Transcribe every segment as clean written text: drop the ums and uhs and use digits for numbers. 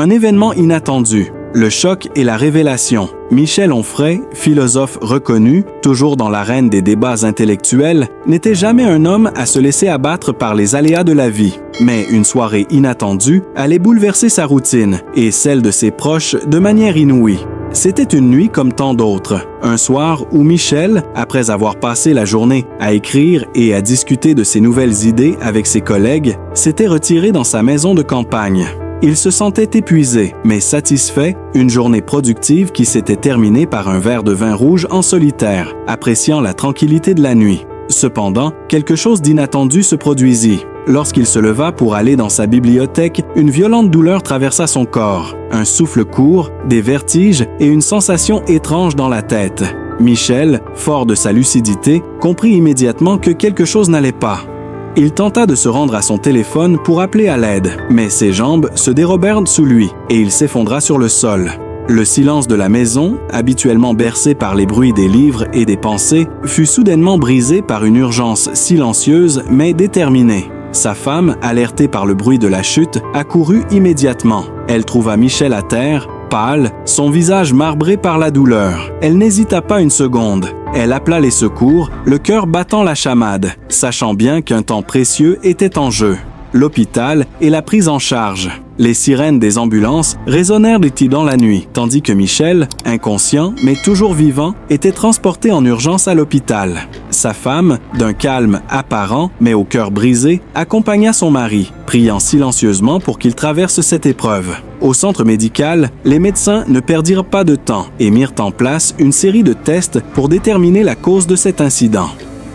Un événement inattendu. Le choc et la révélation. Michel Onfray, philosophe reconnu, toujours dans l'arène des débats intellectuels, n'était jamais un homme à se laisser abattre par les aléas de la vie. Mais une soirée inattendue allait bouleverser sa routine et celle de ses proches de manière inouïe. C'était une nuit comme tant d'autres. Un soir où Michel, après avoir passé la journée à écrire et à discuter de ses nouvelles idées avec ses collègues, s'était retiré dans sa maison de campagne. Il se sentait épuisé, mais satisfait, une journée productive qui s'était terminée par un verre de vin rouge en solitaire, appréciant la tranquillité de la nuit. Cependant, quelque chose d'inattendu se produisit. Lorsqu'il se leva pour aller dans sa bibliothèque, une violente douleur traversa son corps. Un souffle court, des vertiges et une sensation étrange dans la tête. Michel, fort de sa lucidité, comprit immédiatement que quelque chose n'allait pas. Il tenta de se rendre à son téléphone pour appeler à l'aide, mais ses jambes se dérobèrent sous lui et il s'effondra sur le sol. Le silence de la maison, habituellement bercé par les bruits des livres et des pensées, fut soudainement brisé par une urgence silencieuse mais déterminée. Sa femme, alertée par le bruit de la chute, accourut immédiatement. Elle trouva Michel à terre, pâle, son visage marbré par la douleur. Elle n'hésita pas une seconde. Elle appela les secours, le cœur battant la chamade, sachant bien qu'un temps précieux était en jeu. L'hôpital et la prise en charge. Les sirènes des ambulances résonnèrent dans la nuit, tandis que Michel, inconscient mais toujours vivant, était transporté en urgence à l'hôpital. Sa femme, d'un calme apparent mais au cœur brisé, accompagna son mari, priant silencieusement pour qu'il traverse cette épreuve. Au centre médical, les médecins ne perdirent pas de temps et mirent en place une série de tests pour déterminer la cause de cet incident.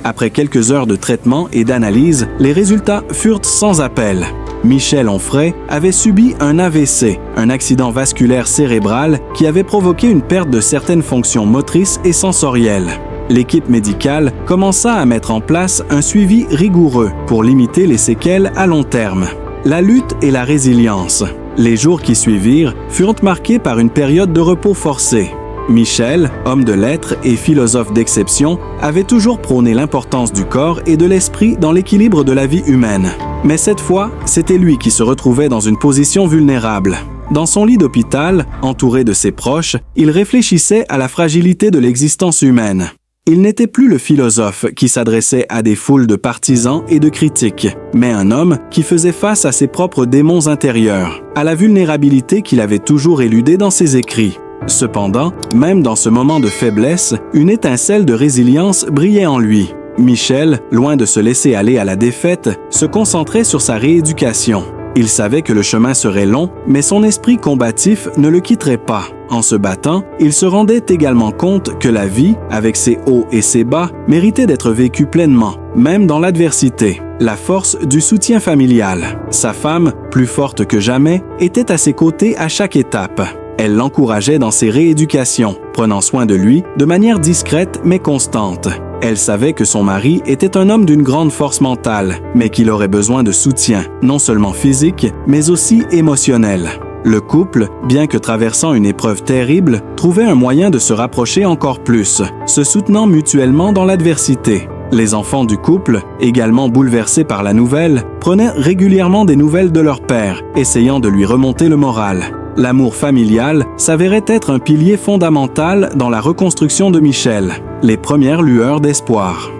Après quelques heures de traitement et d'analyse, les résultats furent sans appel. Michel Onfray avait subi un AVC, un accident vasculaire cérébral qui avait provoqué une perte de certaines fonctions motrices et sensorielles. L'équipe médicale commença à mettre en place un suivi rigoureux pour limiter les séquelles à long terme. La lutte et la résilience. Les jours qui suivirent furent marqués par une période de repos forcé. Michel, homme de lettres et philosophe d'exception, avait toujours prôné l'importance du corps et de l'esprit dans l'équilibre de la vie humaine. Mais cette fois, c'était lui qui se retrouvait dans une position vulnérable. Dans son lit d'hôpital, entouré de ses proches, il réfléchissait à la fragilité de l'existence humaine. Il n'était plus le philosophe qui s'adressait à des foules de partisans et de critiques, mais un homme qui faisait face à ses propres démons intérieurs, à la vulnérabilité qu'il avait toujours éludée dans ses écrits. Cependant, même dans ce moment de faiblesse, une étincelle de résilience brillait en lui. Michel, loin de se laisser aller à la défaite, se concentrait sur sa rééducation. Il savait que le chemin serait long, mais son esprit combatif ne le quitterait pas. En se battant, il se rendait également compte que la vie, avec ses hauts et ses bas, méritait d'être vécue pleinement, même dans l'adversité. La force du soutien familial. Sa femme, plus forte que jamais, était à ses côtés à chaque étape. Elle l'encourageait dans ses rééducations, prenant soin de lui de manière discrète mais constante. Elle savait que son mari était un homme d'une grande force mentale, mais qu'il aurait besoin de soutien, non seulement physique, mais aussi émotionnel. Le couple, bien que traversant une épreuve terrible, trouvait un moyen de se rapprocher encore plus, se soutenant mutuellement dans l'adversité. Les enfants du couple, également bouleversés par la nouvelle, prenaient régulièrement des nouvelles de leur père, essayant de lui remonter le moral. L'amour familial s'avérait être un pilier fondamental dans la reconstruction de Michel, les premières lueurs d'espoir.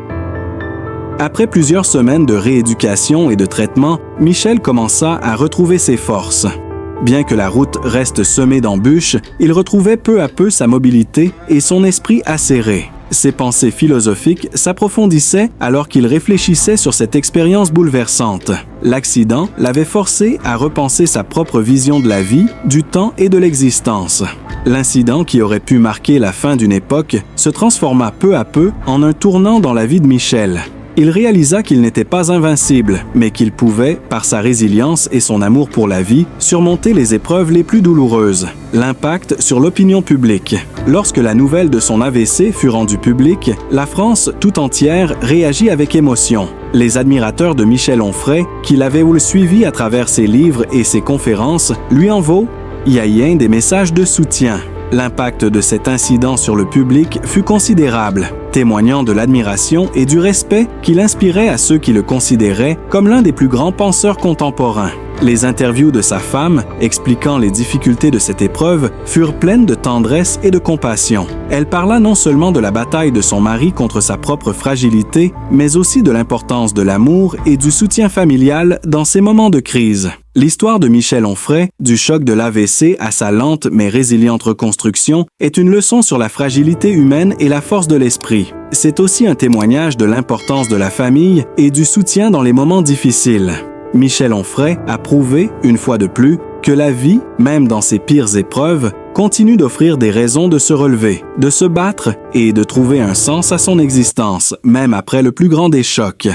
Après plusieurs semaines de rééducation et de traitement, Michel commença à retrouver ses forces. Bien que la route reste semée d'embûches, il retrouvait peu à peu sa mobilité et son esprit acéré. Ses pensées philosophiques s'approfondissaient alors qu'il réfléchissait sur cette expérience bouleversante. L'accident l'avait forcé à repenser sa propre vision de la vie, du temps et de l'existence. L'incident qui aurait pu marquer la fin d'une époque se transforma peu à peu en un tournant dans la vie de Michel. Il réalisa qu'il n'était pas invincible, mais qu'il pouvait, par sa résilience et son amour pour la vie, surmonter les épreuves les plus douloureuses. L'impact sur l'opinion publique. Lorsque la nouvelle de son AVC fut rendue publique, la France tout entière réagit avec émotion. Les admirateurs de Michel Onfray, qui l'avaient suivi à travers ses livres et ses conférences, lui envoient des messages de soutien. L'impact de cet incident sur le public fut considérable, témoignant de l'admiration et du respect qu'il inspirait à ceux qui le considéraient comme l'un des plus grands penseurs contemporains. Les interviews de sa femme, expliquant les difficultés de cette épreuve, furent pleines de tendresse et de compassion. Elle parla non seulement de la bataille de son mari contre sa propre fragilité, mais aussi de l'importance de l'amour et du soutien familial dans ces moments de crise. L'histoire de Michel Onfray, du choc de l'AVC à sa lente mais résiliente reconstruction, est une leçon sur la fragilité humaine et la force de l'esprit. C'est aussi un témoignage de l'importance de la famille et du soutien dans les moments difficiles. Michel Onfray a prouvé, une fois de plus, que la vie, même dans ses pires épreuves, continue d'offrir des raisons de se relever, de se battre et de trouver un sens à son existence, même après le plus grand des chocs.